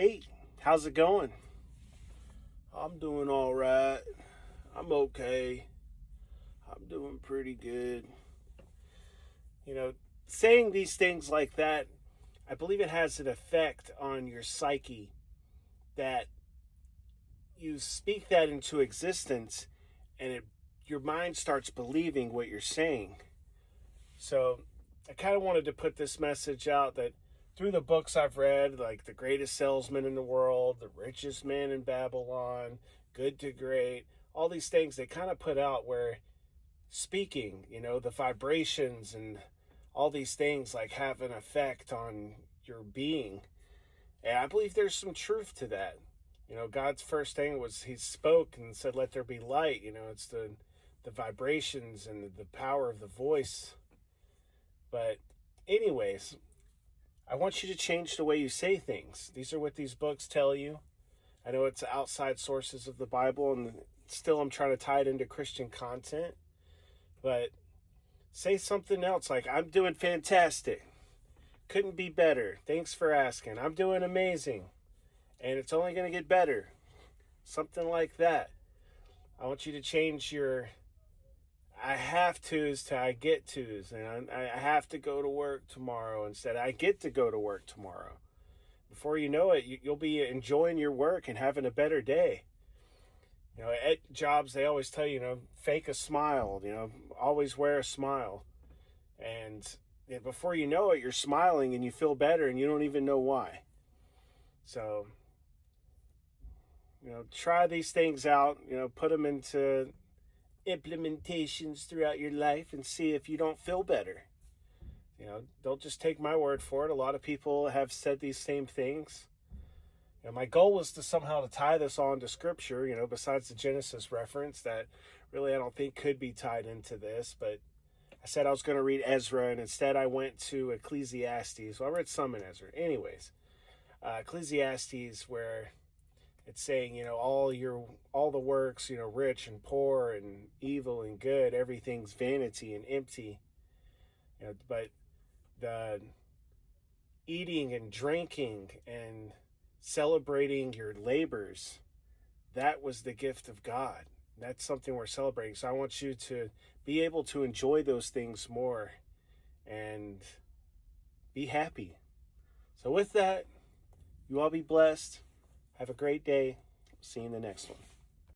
Hey, how's it going? I'm doing all right. I'm okay. I'm doing pretty good. You know, saying these things like that, I believe it has an effect on your psyche that you speak that into existence and your mind starts believing what you're saying. So I kind of wanted to put this message out that through the books I've read, like The Greatest Salesman in the World, The Richest Man in Babylon, Good to Great, all these things they kind of put out where speaking, the vibrations and all these things like have an effect on your being. And I believe there's some truth to that. God's first thing was he spoke and said, let there be light. It's the vibrations and the power of the voice. But anyways, I want you to change the way you say things. These are what these books tell you. I know it's outside sources of the Bible, and still I'm trying to tie it into Christian content. But say something else like, I'm doing fantastic. Couldn't be better. Thanks for asking. I'm doing amazing. And it's only going to get better. Something like that. I want you to change your I have to's to I get to's. And I have to go to work tomorrow instead. I get to go to work tomorrow. Before you know it, you'll be enjoying your work and having a better day. At jobs, they always tell you, fake a smile, always wear a smile. And before you know it, you're smiling and you feel better and you don't even know why. So, try these things out, put them into implementations throughout your life and see if you don't feel better. Don't just take my word for it. A lot of people have said these same things. My goal was to somehow to tie this all into scripture, besides the Genesis reference that really I don't think could be tied into this. But I said I was going to read Ezra, and instead I went to Ecclesiastes. Well, I read some in Ezra. Anyways, Ecclesiastes, where it's saying, all the works, rich and poor and evil and good, everything's vanity and empty. But the eating and drinking and celebrating your labors, that was the gift of God. That's something we're celebrating. So I want you to be able to enjoy those things more and be happy. So with that, you all be blessed. Have a great day. See you in the next one.